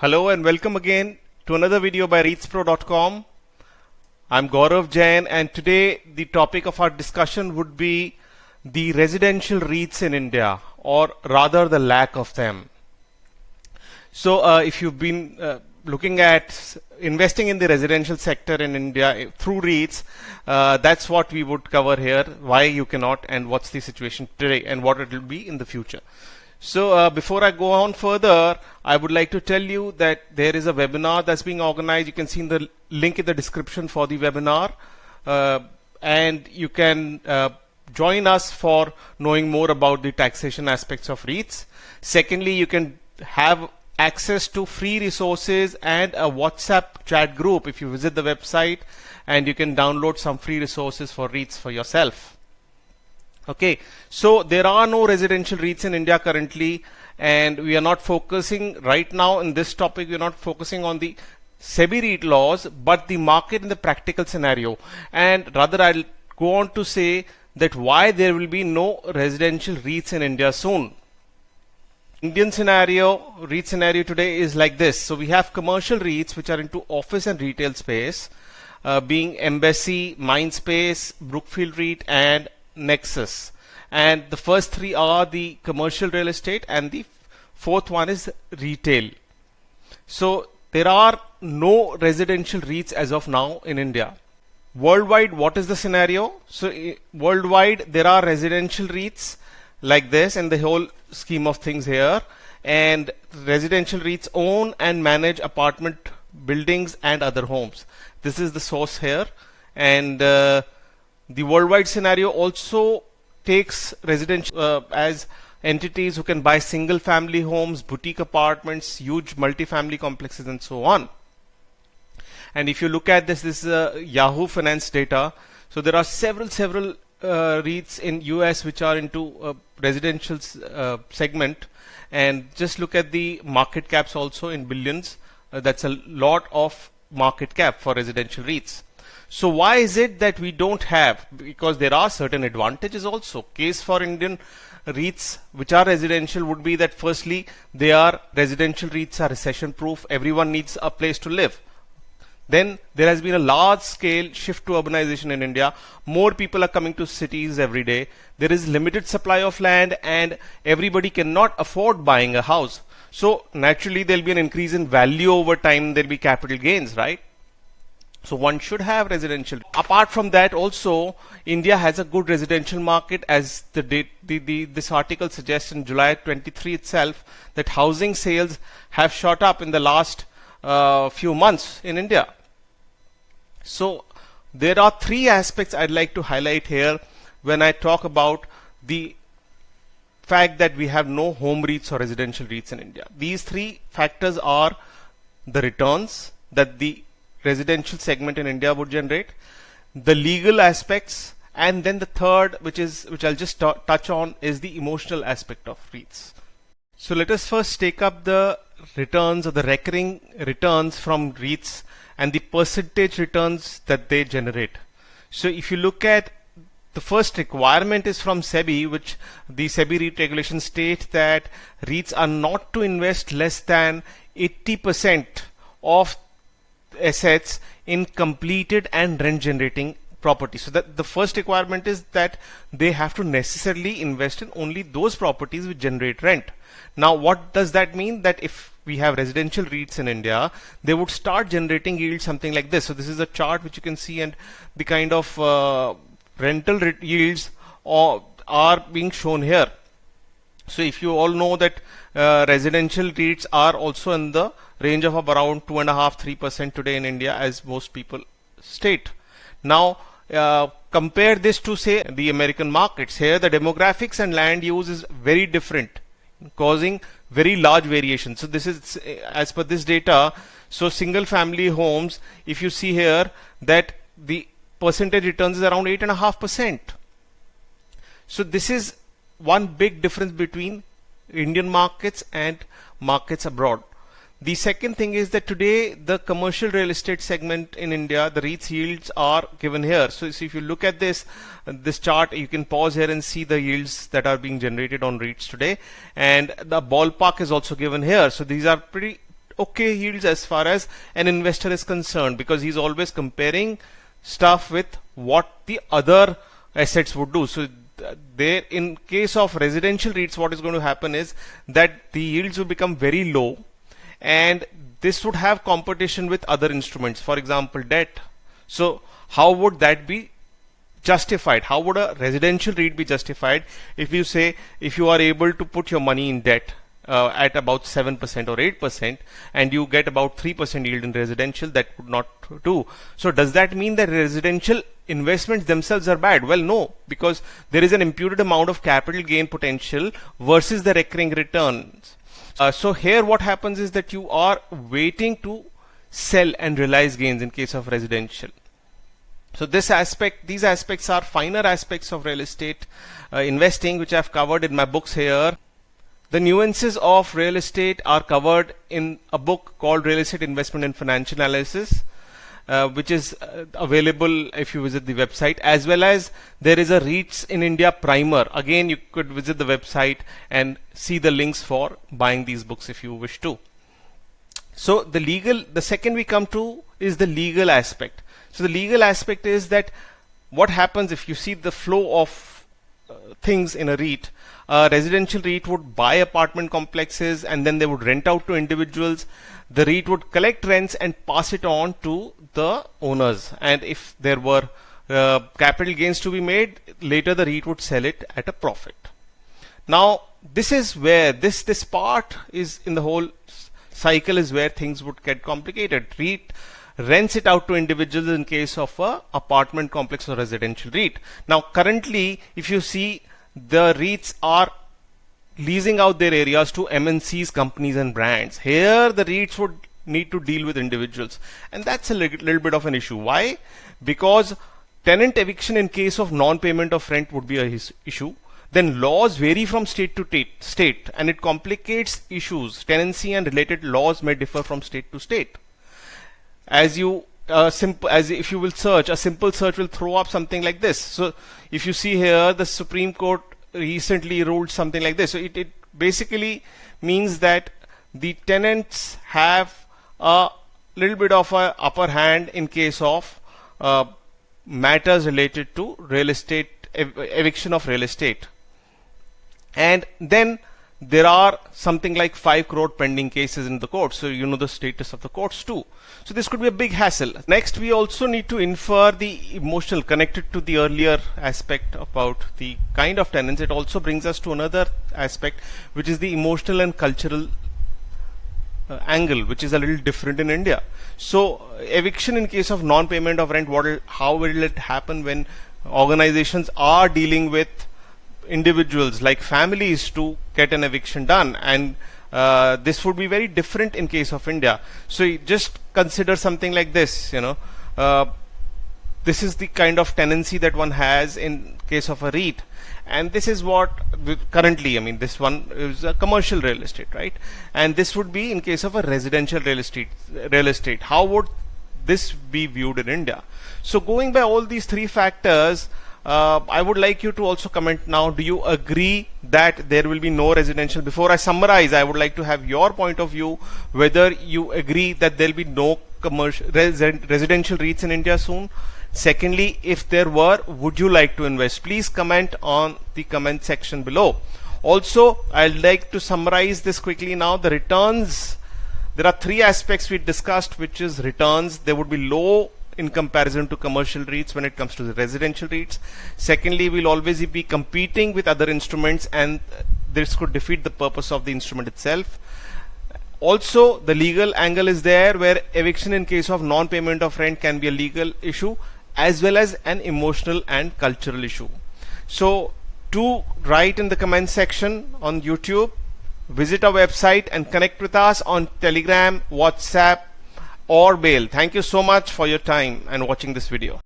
Hello and welcome again to another video by REITspro.com. I'm Gaurav Jain, and today the topic of our discussion would be the residential REITs in India, or rather the lack of them. So if you've been looking at investing in the residential sector in India through REITs, that's what we would cover here, why you cannot and what's the situation today and what it will be in the future. So before I go on further, I would like to tell you that there is a webinar that's being organized. You can see in the link in the description for the webinar, and you can join us for knowing more about the taxation aspects of REITs. Secondly, you can have access to free resources and a WhatsApp chat group if you visit the website, and you can download some free resources for REITs for yourself. Okay, so there are no residential REITs in India currently, and we are not focusing right now in this topic. We are not focusing on the SEBI REIT laws, but the market in the practical scenario. And rather, I'll go on to say that why there will be no residential REITs in India soon. Indian scenario, REIT scenario today is like this. So we have commercial REITs which are into office and retail space, being Embassy, Mindspace, Brookfield REIT, and Nexus. And the first three are the commercial real estate, and the fourth one is retail. So there are no residential REITs as of now in India. Worldwide, what is the scenario? So worldwide there are residential REITs like this in the whole scheme of things here, and residential REITs own and manage apartment buildings and other homes. This is the source here, and the worldwide scenario also takes residential as entities who can buy single family homes, boutique apartments, huge multifamily complexes, and so on. And if you look at this is Yahoo Finance data. So there are several REITs in US which are into residential segment, and just look at the market caps also in billions. That's a lot of market cap for residential REITs. So why is it that we don't have? Because there are certain advantages also. Case for Indian REITs which are residential would be that firstly, they are residential REITs are recession proof. Everyone needs a place to live. Then there has been a large scale shift to urbanization in India. More people are coming to cities every day. There is limited supply of land, and everybody cannot afford buying a house. So naturally there will be an increase in value over time. There will be capital gains, right? So one should have residential. Apart from that also, India has a good residential market, as this article suggests in July 23 itself, that housing sales have shot up in the last few months in India. So there are three aspects I'd like to highlight here when I talk about the fact that we have no home REITs or residential REITs in India. These three factors are the returns that the residential segment in India would generate, the legal aspects, and then the third, which I'll just touch on, is the emotional aspect of REITs. So let us first take up the returns, or the recurring returns from REITs, and the percentage returns that they generate. So if you look at the first requirement is from SEBI, which the SEBI REIT regulations state that REITs are not to invest less than 80% of assets in completed and rent generating property. So that the first requirement is that they have to necessarily invest in only those properties which generate rent. Now what does that mean? That if we have residential REITs in India, they would start generating yields something like this. So this is a chart which you can see, and the kind of rental yields are being shown here. So if you all know that residential REITs are also in the range of around 2.5–3% today in India, as most people state. Now compare this to, say, the American markets. Here the demographics and land use is very different, causing very large variation. So this is as per this data. So single family homes, if you see here, that the percentage returns is around 8.5%. So this is one big difference between Indian markets and markets abroad. The second thing is that today the commercial real estate segment in India, the REITs yields are given here. So if you look at this chart, you can pause here and see the yields that are being generated on REITs today, and the ballpark is also given here. So these are pretty okay yields as far as an investor is concerned, because he's always comparing stuff with what the other assets would do. So there, in case of residential REITs, what is going to happen is that the yields will become very low, and this would have competition with other instruments, for example debt. So how would that be justified? How would a residential REIT be justified if you say, if you are able to put your money in debt at about 7% or 8% and you get about 3% yield in residential? That would not do. So does that mean that residential investments themselves are bad? Well, no, because there is an imputed amount of capital gain potential versus the recurring returns. So here what happens is that you are waiting to sell and realize gains in case of residential. So these aspects are finer aspects of real estate investing, which I've covered in my books here. The nuances of real estate are covered in a book called Real Estate Investment and Financial Analysis, which is available if you visit the website, as well as there is a REITs in India primer. Again, you could visit the website and see the links for buying these books if you wish to. So the second we come to is the legal aspect. So the legal aspect is that what happens if you see the flow of things in a REIT. A residential REIT would buy apartment complexes and then they would rent out to individuals. The REIT would collect rents and pass it on to the owners, and if there were capital gains to be made, later the REIT would sell it at a profit. Now this is where this part is in the whole cycle is where things would get complicated. REIT rents it out to individuals in case of a apartment complex or residential REIT. Now currently, if you see, the REITs are leasing out their areas to MNCs, companies and brands. Here the REITs would need to deal with individuals, and that's a little bit of an issue. Why? Because tenant eviction in case of non-payment of rent would be a issue. Then laws vary from state to state, and it complicates issues. Tenancy and related laws may differ from state to state. As if you will search, a simple search will throw up something like this. So if you see here, the Supreme Court recently ruled something like this. So it basically means that the tenants have a little bit of a upper hand in case of matters related to real estate, eviction of real estate. And then there are something like 5 crore pending cases in the court. So you know the status of the courts too. So this could be a big hassle. Next, we also need to infer the emotional connected to the earlier aspect about the kind of tenants. It also brings us to another aspect, which is the emotional and cultural angle, which is a little different in India. So eviction in case of non-payment of rent, how will it happen when organizations are dealing with individuals like families to get an eviction done? And this would be very different in case of India. So you just consider something like this, this is the kind of tenancy that one has in case of a REIT, and this is what currently, this one is a commercial real estate, right? And this would be in case of a residential real estate. How would this be viewed in India? So going by all these three factors, I would like you to also comment now. Do you agree that there will be no residential? Before I summarize, I would like to have your point of view, whether you agree that there will be no commercial residential REITs in India soon. Secondly, if there were, would you like to invest? Please comment on the comment section below. Also, I'd like to summarize this quickly now. The returns, there are three aspects we discussed, which is returns. They would be low in comparison to commercial REITs when it comes to the residential REITs. Secondly, we'll always be competing with other instruments, and this could defeat the purpose of the instrument itself. Also, the legal angle is there, where eviction in case of non-payment of rent can be a legal issue as well as an emotional and cultural issue. So do write in the comment section on YouTube, visit our website and connect with us on Telegram, WhatsApp or mail. Thank you so much for your time and watching this video.